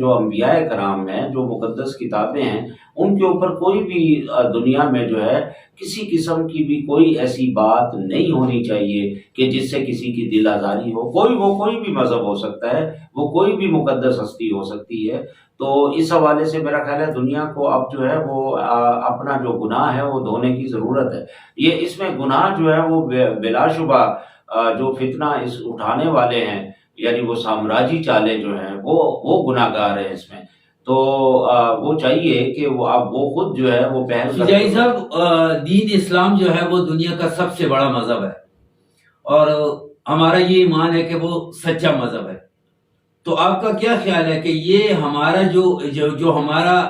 جو انبیاء کرام ہیں، جو مقدس کتابیں ہیں، ان کے اوپر کوئی بھی دنیا میں جو ہے کسی قسم کی بھی کوئی ایسی بات نہیں ہونی چاہیے کہ جس سے کسی کی دل آزاری ہو۔ وہ کوئی بھی مذہب ہو سکتا ہے، وہ کوئی بھی مقدس ہستی ہو سکتی ہے۔ تو اس حوالے سے میرا خیال ہے دنیا کو اب جو ہے وہ اپنا جو گناہ ہے وہ دھونے کی ضرورت ہے۔ اس میں گناہ جو ہے وہ بلا شبہ جو فتنہ اس اٹھانے والے ہیں، یعنی وہ سامراجی چالیں جو ہیں وہ گناہ گار ہیں اس میں۔ تو وہ چاہیے کہ وہ خود جو ہے وہ پہل کریں۔ جائی صاحب، دین اسلام جو ہے وہ دنیا کا سب سے بڑا مذہب ہے، اور ہمارا یہ ایمان ہے کہ وہ سچا مذہب ہے۔ تو آپ کا کیا خیال ہے کہ یہ ہمارا جو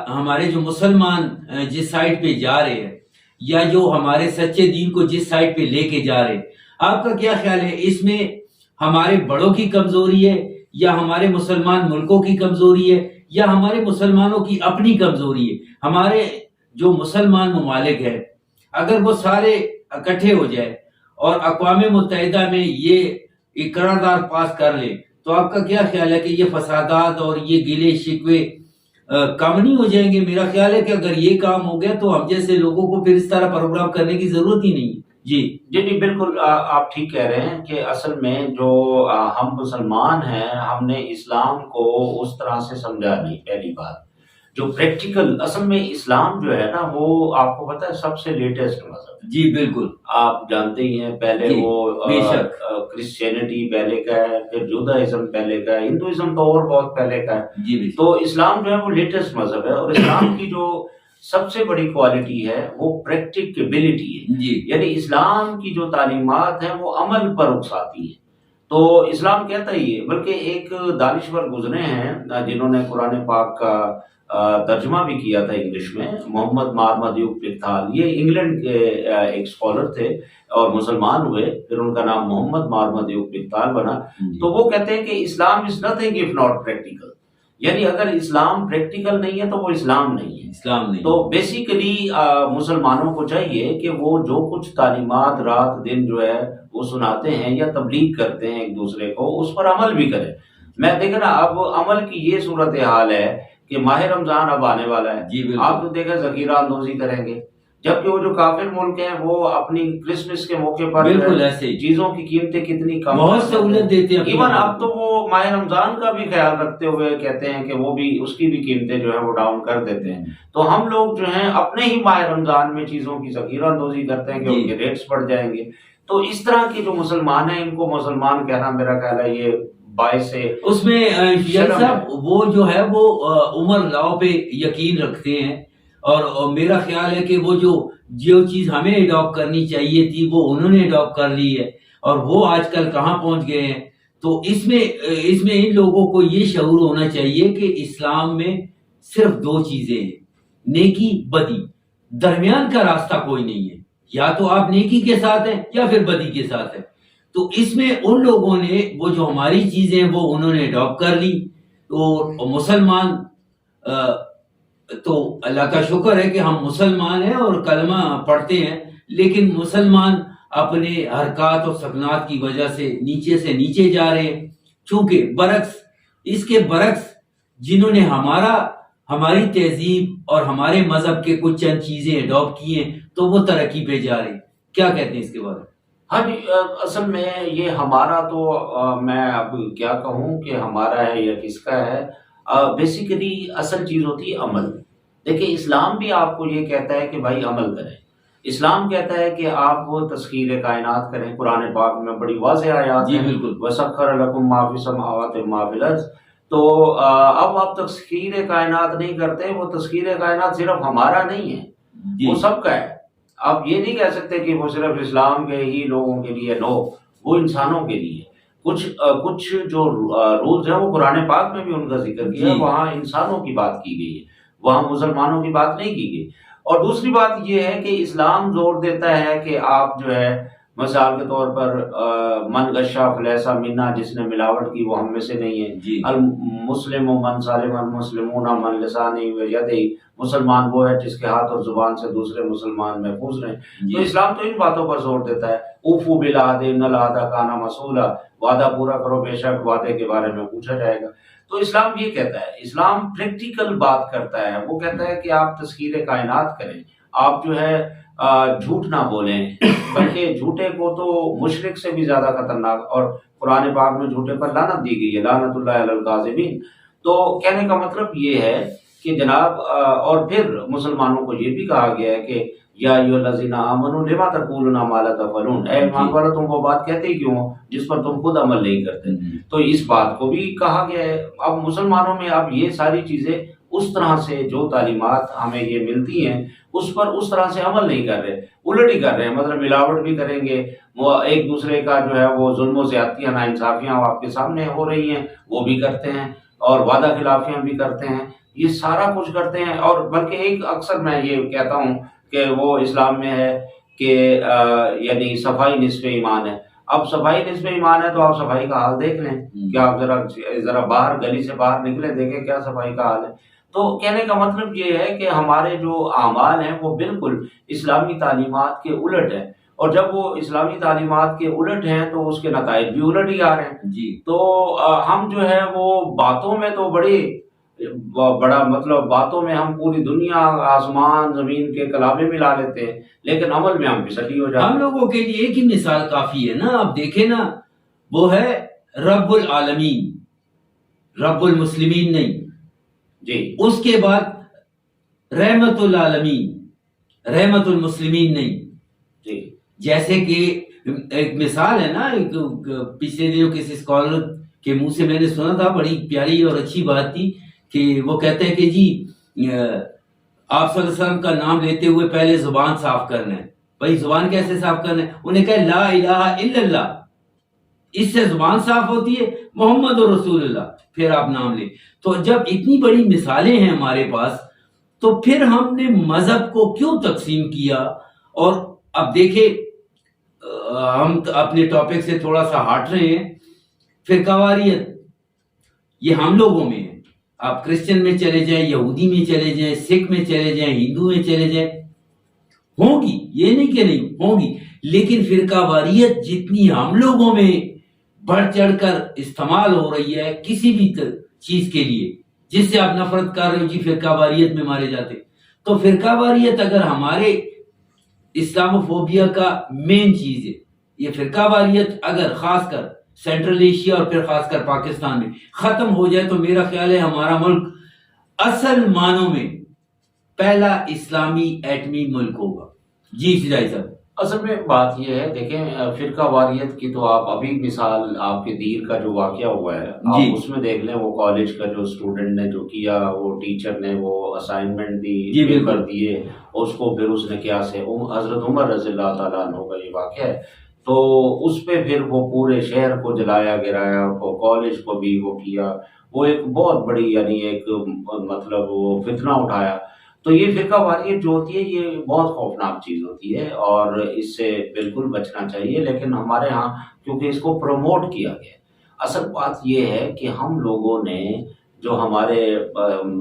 ہمارے جو مسلمان جس سائٹ پہ جا رہے ہیں، یا جو ہمارے سچے دین کو جس سائٹ پہ لے کے جا رہے ہیں، آپ کا کیا خیال ہے اس میں ہمارے بڑوں کی کمزوری ہے، یا ہمارے مسلمان ملکوں کی کمزوری ہے، یا ہمارے مسلمانوں کی اپنی کمزوری ہے؟ ہمارے جو مسلمان ممالک ہیں، اگر وہ سارے اکٹھے ہو جائے اور اقوام متحدہ میں یہ ایک قرارداد پاس کر لے، تو آپ کا کیا خیال ہے کہ یہ فسادات اور یہ گلے شکوے کم نہیں ہو جائیں گے؟ میرا خیال ہے کہ اگر یہ کام ہو گیا تو ہم جیسے لوگوں کو پھر اس طرح پروگرام کرنے کی ضرورت ہی نہیں ہے۔ جی بالکل، آپ ٹھیک کہہ رہے ہیں کہ اصل میں جو ہم مسلمان ہیں، ہم نے اسلام کو اس طرح سے سمجھا نہیں۔ پہلی بات جو پریکٹیکل، اصل میں اسلام جو ہے نا وہ آپ کو پتہ ہے سب سے لیٹسٹ مذہب ہے۔ جی بالکل، آپ جانتے ہی ہیں، پہلے وہ بے شک کرسچینٹی پہلے کا ہے، پھر جوداازم پہلے کا ہے، ہندوازم تو اور بہت پہلے کا ہے۔ جی تو اسلام جو ہے وہ لیٹسٹ مذہب ہے، اور اسلام کی جو سب سے بڑی کوالٹی ہے وہ پریکٹیکیبلٹی ہے۔ جی، یعنی اسلام کی جو تعلیمات ہیں وہ عمل پر اکساتی ہیں۔ تو اسلام کہتا ہی ہے، بلکہ ایک دانشور گزرے ہیں جنہوں نے قرآن پاک کا ترجمہ بھی کیا تھا انگلش میں، محمد مارمدیوک پتھال، یہ انگلینڈ کے ایک اسکالر تھے اور مسلمان ہوئے، پھر ان کا نام محمد مارمدیوک پتھال بنا۔ تو وہ کہتے ہیں کہ Islam is nothing if not practical, یعنی اگر اسلام پریکٹیکل نہیں ہے تو وہ اسلام نہیں ہے۔ اسلام نہیں۔ تو بیسیکلی مسلمانوں کو چاہیے کہ وہ جو کچھ تعلیمات رات دن جو ہے وہ سناتے ہیں یا تبلیغ کرتے ہیں ایک دوسرے کو، اس پر عمل بھی کریں۔ میں دیکھیں نا، اب عمل کی یہ صورتحال ہے کہ ماہ رمضان اب آنے والا ہے، جی بالکل، آپ تو دیکھیں ذخیرہ اندوزی کریں گے، جبکہ وہ جو کافر ملک ہیں وہ اپنی کرسمس کے موقع پر بالکل ایسے ہی چیزوں کی قیمتیں کتنی کم، بہت سہولت دیتے ہیں۔ ایون اب تو وہ ماہ رمضان کا بھی خیال رکھتے ہوئے کہتے ہیں کہ وہ بھی اس کی بھی قیمتیں جو ہے وہ ڈاؤن کر دیتے ہیں۔ تو ہم لوگ جو ہیں اپنے ہی ماہ رمضان میں چیزوں کی ذخیرہ اندوزی کرتے ہیں کہ ان کے ریٹس بڑھ جائیں گے۔ تو اس طرح کے جو مسلمان ہیں ان کو مسلمان کہنا میرا خیال ہے یہ باعث ہے۔ اس میں صاحب وہ جو ہے وہ عمر لاؤ پہ یقین رکھتے ہیں، اور میرا خیال ہے کہ وہ جو چیز ہمیں اڈاپٹ کرنی چاہیے تھی وہ انہوں نے اڈاپٹ کر لی ہے، اور وہ آج کل کہاں پہنچ گئے ہیں۔ تو اس میں ان لوگوں کو یہ شعور ہونا چاہیے کہ اسلام میں صرف دو چیزیں ہیں، نیکی بدی، درمیان کا راستہ کوئی نہیں ہے، یا تو آپ نیکی کے ساتھ ہیں یا پھر بدی کے ساتھ ہیں۔ تو اس میں ان لوگوں نے وہ جو ہماری چیزیں وہ انہوں نے اڈاپٹ کر لی، تو مسلمان تو اللہ کا شکر ہے کہ ہم مسلمان ہیں اور کلمہ پڑھتے ہیں، لیکن مسلمان اپنے حرکات اور سکنات کی وجہ سے نیچے جا رہے ہیں، چونکہ اس کے برعکس جنہوں نے ہماری تہذیب اور ہمارے مذہب کے کچھ چند چیزیں اڈاپٹ کی ہیں تو وہ ترقی پہ جا رہے ہیں۔ کیا کہتے ہیں اس کے بارے میں؟ ہاں جی، اصل میں یہ ہمارا تو میں اب کیا کہوں کہ ہمارا ہے یا کس کا ہے، بیسیکلی اصل چیز ہوتی ہے عمل۔ دیکھیں اسلام بھی آپ کو یہ کہتا ہے کہ بھائی عمل کریں۔ اسلام کہتا ہے کہ آپ وہ تسخیر کائنات کریں، قرآن پاک میں بڑی واضح آیات جی ہیں، بالکل، وَسَخَّرَ لَكُم مَا فِي السَّمَاوَاتِ وَمَا فِي الْأَرْضِ۔ تو اب آپ تسخیر کائنات نہیں کرتے، وہ تسخیر کائنات صرف ہمارا نہیں ہے، وہ سب کا ہے۔ آپ یہ نہیں کہہ سکتے کہ وہ صرف اسلام کے ہی لوگوں کے لیے، نو، وہ انسانوں کے لیے۔ کچھ جو رولز ہیں وہ قرآن پاک میں بھی ان کا ذکر کیا ہے، وہاں انسانوں کی بات کی گئی ہے، وہاں مسلمانوں کی بات نہیں کی گئی۔ اور دوسری بات یہ ہے کہ اسلام زور دیتا ہے کہ آپ جو ہے مثال کے طور پر من غشا فلیس منا، جس نے ملاوٹ کی وہ ہم میں سے نہیں ہے۔ المسلم من سالم المسلمون من لسانہ ویدہ، مسلمان وہ ہے جس کے ہاتھ اور زبان سے دوسرے مسلمان محفوظ رہیں۔ تو اسلام تو ان باتوں پر زور دیتا ہے، اوفوا بالعہد ان العہد کان مسئولا، وعدہ پورا کرو، بے شک وعدے کے بارے میں پوچھا جائے گا۔ تو اسلام یہ کہتا ہے، اسلام پریکٹیکل بات کرتا ہے، وہ کہتا ہے کہ آپ تسخیر کائنات کریں، آپ جو ہے جھوٹ نہ بولیں، بلکہ جھوٹے کو تو مشرک سے بھی زیادہ خطرناک، اور قرآن پاک میں جھوٹے پر لعنت دی گئی ہے، لعنت اللہ علی الکاذبین۔ تو کہنے کا مطلب یہ ہے کہ جناب اور پھر مسلمانوں کو یہ بھی کہا گیا ہے کہ یا ایھا الذین آمنوا لما تقولون ما لا تفعلون، اے ایمان والو تم وہ بات کہتے کیوں ہو جس پر تم خود عمل نہیں کرتے۔ تو اس بات کو بھی کہا گیا ہے۔ اب مسلمانوں میں اب یہ ساری چیزیں اس طرح سے جو تعلیمات ہمیں یہ ملتی ہیں اس پر اس طرح سے عمل نہیں کر رہے، الٹ ہی کر رہے ہیں، مطلب ملاوٹ بھی کریں گے، وہ ایک دوسرے کا جو ہے وہ ظلم و زیادتیاں ناانصافیاں آپ کے سامنے ہو رہی ہیں وہ بھی کرتے ہیں، اور وعدہ خلافیاں بھی کرتے ہیں، یہ سارا کچھ کرتے ہیں۔ اور بلکہ ایک اکثر میں یہ کہتا ہوں کہ وہ اسلام میں ہے کہ یعنی صفائی نصف ایمان ہے۔ اب صفائی نصف ایمان ہے تو آپ صفائی کا حال دیکھ لیں کہ آپ ذرا باہر گلی سے باہر نکلیں، دیکھیں کیا صفائی کا حال ہے۔ تو کہنے کا مطلب یہ ہے کہ ہمارے جو اعمال ہیں وہ بالکل اسلامی تعلیمات کے الٹ ہیں، اور جب وہ اسلامی تعلیمات کے الٹ ہیں تو اس کے نتائج بھی الٹ ہی آ رہے ہیں۔ جی تو ہم جو ہے وہ باتوں میں تو بڑا مطلب باتوں میں ہم پوری دنیا آسمان زمین کے کلابے ملا لیتے ہیں، لیکن عمل میں ہم پھسلی ہو جاتے ہیں۔ ہم لوگوں کے لیے ایک ہی مثال کافی ہے نا، آپ دیکھیں نا، وہ ہے رب العالمین، رب المسلمین نہیں، جی اس کے بعد رحمت العالمین، رحمت المسلمین نہیں۔ جی جیسے کہ ایک مثال ہے نا، ایک پچھلے دنوں کسی اسکالر کے منہ سے میں نے سنا تھا، بڑی پیاری اور اچھی بات تھی، کہ وہ کہتے ہیں کہ جی آپ صلی اللہ علیہ وسلم کا نام لیتے ہوئے پہلے زبان صاف کرنا ہے۔ بھائی زبان کیسے صاف کرنا ہے؟ انہیں کہا لا الہ الا اللہ، اس سے زبان صاف ہوتی ہے، محمد رسول اللہ، پھر آپ نام لیں۔ تو جب اتنی بڑی مثالیں ہیں ہمارے پاس، تو پھر ہم نے مذہب کو کیوں تقسیم کیا؟ اور اب دیکھیں، ہم اپنے ٹاپک سے تھوڑا سا ہٹ رہے ہیں۔ فرقہ واریت یہ ہم لوگوں میں ہے، آپ کرسچن میں چلے جائیں، یہودی میں چلے جائیں، سکھ میں چلے جائیں، ہندو میں چلے جائیں، ہوں گی، یہ نہیں کہ نہیں ہوں گی، لیکن فرقہ واریت جتنی ہم لوگوں میں بڑھ چڑھ کر استعمال ہو رہی ہے کسی بھی چیز کے لیے جس سے آپ نفرت کر رہے ہو، جی فرقہ واریت میں مارے جاتے، تو فرقہ واریت اگر ہمارے اسلاموفوبیا کا مین چیز ہے، یہ فرقہ واریت اگر خاص کر سینٹرل ایشیا اور پھر خاص کر پاکستان میں ختم ہو جائے تو میرا خیال ہے ہمارا ملک اصل معنوں میں پہلا اسلامی ایٹمی ملک ہوگا۔ جی سجائی صاحب، اصل میں بات یہ ہے، دیکھیں فرقہ واریت کی تو آپ ابھی مثال آپ کے دیر کا جو واقعہ ہوا ہے جی آپ اس میں دیکھ لیں، وہ کالج کا جو اسٹوڈنٹ نے جو کیا، وہ ٹیچر نے وہ اسائنمنٹ دی، جی بالکل پیپر دیے، اس کو پھر اس نے کیا سے حضرت عمر رضی اللہ تعالیٰ عنہ کا یہ واقعہ ہے، تو اس پہ پھر وہ پورے شہر کو جلایا گرایا، وہ کالج کو بھی وہ کیا، وہ ایک بہت بڑی یعنی ایک مطلب وہ فتنہ اٹھایا۔ تو یہ فرقہ واریت جو ہوتی ہے یہ بہت خوفناک چیز ہوتی ہے اور اس سے بالکل بچنا چاہیے، لیکن ہمارے ہاں کیونکہ اس کو پروموٹ کیا گیا ہے۔ اصل بات یہ ہے کہ ہم لوگوں نے جو ہمارے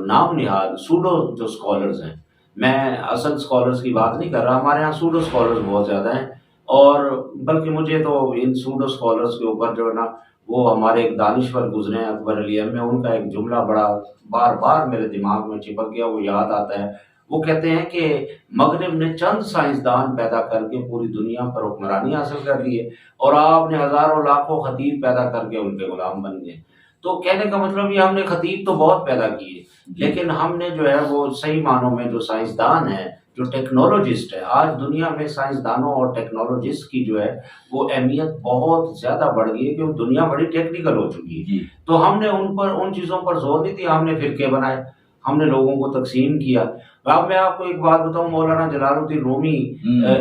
نام نہاد سوڈو جو اسکالرز ہیں، میں اصل اسکالرز کی بات نہیں کر رہا، ہمارے ہاں سوڈو اسکالرز بہت زیادہ ہیں، اور بلکہ مجھے تو ان سوڈو اسکالرز کے اوپر جو ہے نا، وہ ہمارے ایک دانشور گزرے ہیں اکبر علی میں، ان کا ایک جملہ بڑا بار بار میرے دماغ میں چپک گیا، وہ یاد آتا ہے۔ وہ کہتے ہیں کہ مغرب نے چند سائنسدان پیدا کر کے پوری دنیا پر حکمرانی حاصل کر لی ہے، اور آپ نے ہزاروں لاکھوں خطیب پیدا کر کے ان کے غلام بن گئے۔ تو کہنے کا مطلب یہ ہم نے خطیب تو بہت پیدا کیے، لیکن ہم نے جو ہے وہ صحیح معنوں میں جو سائنسدان ہیں، جو ٹیکنالوجسٹ ہے، آج دنیا میں سائنسدانوں اور ٹیکنالوجسٹ کی جو ہے وہ اہمیت بہت زیادہ بڑھ گئی ہے، کیونکہ دنیا بڑی ٹیکنیکل ہو چکی ہے۔ تو ہم نے ان چیزوں پر زور نہیں دیا، ہم نے فرقے بنائے، ہم نے لوگوں کو تقسیم کیا۔ اب میں آپ کو ایک بات بتاؤں، مولانا جلال الدین رومی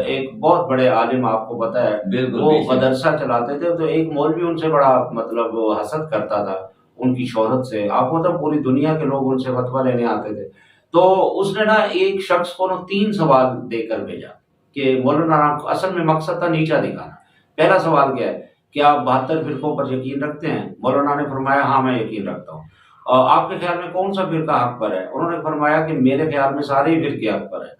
ایک بہت بڑے عالم، آپ کو پتہ ہے، وہ مدرسہ چلاتے تھے، تو ایک مولوی ان سے بڑا مطلب حسد کرتا تھا ان کی شہرت سے، آپ کو پتہ پوری دنیا کے لوگ ان سے فتویٰ لینے آتے تھے۔ تو اس نے نا ایک شخص کو 3 سوال دے کر بھیجا کہ مولانا، اصل میں مقصد تھا نیچا دکھانا۔ پہلا سوال کیا ہے کہ آپ 72 فرقوں پر یقین رکھتے ہیں؟ مولانا نے فرمایا ہاں میں یقین رکھتا ہوں۔ آپ کے خیال میں کون سا فرقہ حق پر ہے؟ انہوں نے فرمایا کہ میرے خیال میں سارے ہی فرقے حق پر ہیں۔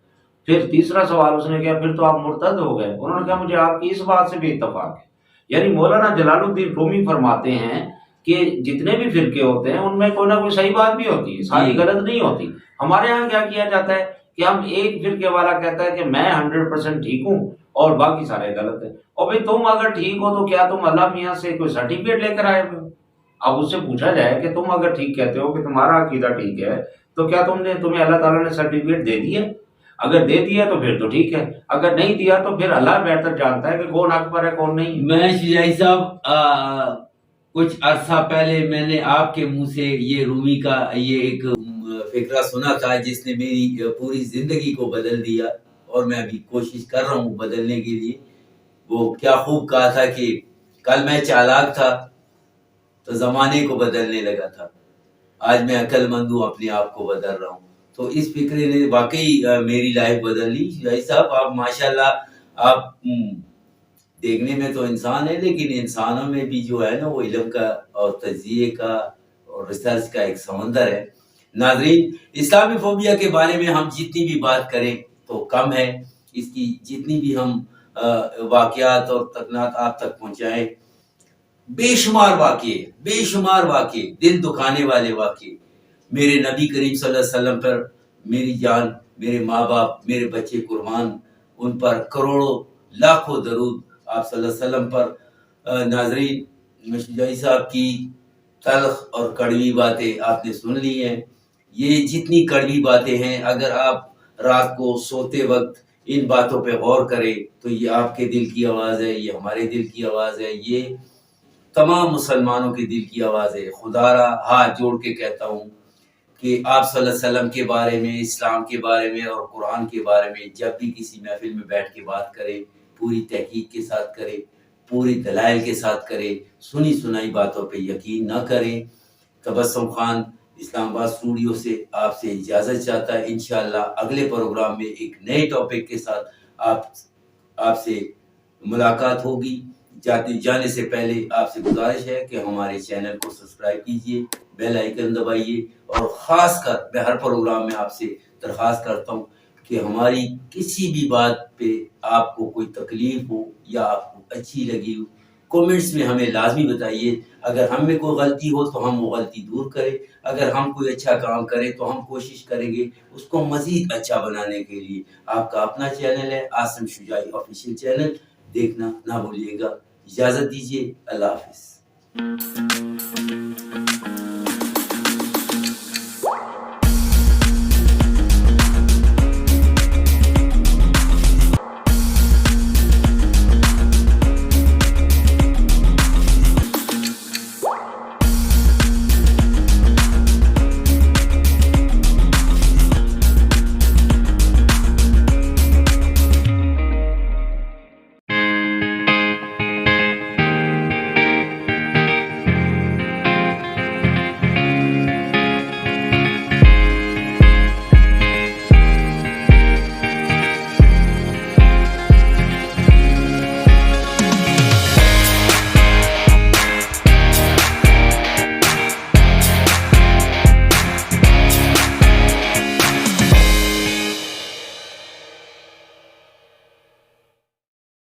پھر تیسرا سوال اس نے کیا، پھر تو آپ مرتد ہو گئے؟ انہوں نے کہا مجھے آپ کی اس بات سے بھی اتفاق ہے، یعنی مولانا جلال الدین رومی فرماتے ہیں کہ جتنے بھی فرقے ہوتے ہیں ان میں کوئی نہ کوئی صحیح بات بھی ہوتی ہے، ساری غلط نہیں ہوتی. ہمارے یہاں کیا کیا جاتا ہے کہ ہم ایک فرقے والا کہتا ہے کہ میں 100% ٹھیک ہوں اور باقی سارے غلط ہیں. اور بھائی تم اگر ٹھیک ہو تو کیا تم اللہ میاں سے کوئی سرٹیفکیٹ لے کر آئے ہوئے ہو؟ اب اس سے پوچھا جائے کہ تم اگر ٹھیک کہتے ہو کہ تمہارا عقیدہ ٹھیک ہے تو کیا تمہیں اللہ تعالیٰ نے سرٹیفکیٹ دے دیا؟ اگر دے دیا تو پھر تو ٹھیک ہے، اگر نہیں دیا تو پھر اللہ بہتر جانتا ہے کہ کون حق پر ہے کون نہیں. میں شجاعی صاحب کچھ عرصہ پہلے میں نے آپ کے منہ سے یہ رومی کا یہ ایک فکرہ سنا تھا جس نے میری پوری زندگی کو بدل دیا، اور میں ابھی کوشش کر رہا ہوں بدلنے کے لیے. وہ کیا خوب کہا تھا کہ کل میں چالاک تھا تو زمانے کو بدلنے لگا تھا، آج میں عقل مند ہوں اپنے آپ کو بدل رہا ہوں. تو اس فکرے نے واقعی میری لائف بدل لی. شجاعی صاحب آپ ماشاءاللہ آپ دیکھنے میں تو انسان ہے، لیکن انسانوں میں بھی جو ہے نا وہ علم کا اور تجزیے کا اور ریسرچ کا ایک سمندر ہے. ناظرین، اسلامی فوبیا کے بارے میں ہم جتنی بھی بات کریں تو کم ہے. اس کی جتنی بھی ہم واقعات اور تکنات آپ تک پہنچائیں، بے شمار واقعے دل دکھانے والے واقعے. میرے نبی کریم صلی اللہ علیہ وسلم پر میری جان، میرے ماں باپ، میرے بچے قربان، ان پر کروڑوں لاکھوں درود آپ صلی اللہ علیہ وسلم پر. ناظرین، شجاعی صاحب کی تلخ اور کڑوی باتیں آپ نے سن لی ہیں. یہ جتنی کڑوی باتیں ہیں، اگر آپ رات کو سوتے وقت ان باتوں پہ غور کریں تو یہ آپ کے دل کی آواز ہے، یہ ہمارے دل کی آواز ہے، یہ تمام مسلمانوں کے دل کی آواز ہے. خدا را ہاتھ جوڑ کے کہتا ہوں کہ آپ صلی اللہ علیہ وسلم کے بارے میں، اسلام کے بارے میں اور قرآن کے بارے میں جب بھی کسی محفل میں بیٹھ کے بات کریں، پوری تحقیق کے ساتھ کریں، پوری دلائل کے ساتھ کریں، سنی سنائی باتوں پہ یقین نہ کریں. تبسم خان اسلام آباد اسٹوڈیو سے آپ سے اجازت چاہتا ہے. انشاءاللہ اگلے پروگرام میں ایک نئے ٹاپک کے ساتھ آپ سے ملاقات ہوگی. جانے سے پہلے آپ سے گزارش ہے کہ ہمارے چینل کو سبسکرائب کیجئے، بیل آئیکن دبائیے، اور خاص کر میں ہر پروگرام میں آپ سے درخواست کرتا ہوں کہ ہماری کسی بھی بات پہ آپ کو کوئی تکلیف ہو یا آپ کو اچھی لگی ہو، کومنٹس میں ہمیں لازمی بتائیے. اگر ہم میں کوئی غلطی ہو تو ہم وہ غلطی دور کریں، اگر ہم کوئی اچھا کام کریں تو ہم کوشش کریں گے اس کو مزید اچھا بنانے کے لیے. آپ کا اپنا چینل ہے عاصم شجاعی آفیشیل چینل، دیکھنا نہ بھولیے گا. اجازت دیجیے، اللہ حافظ.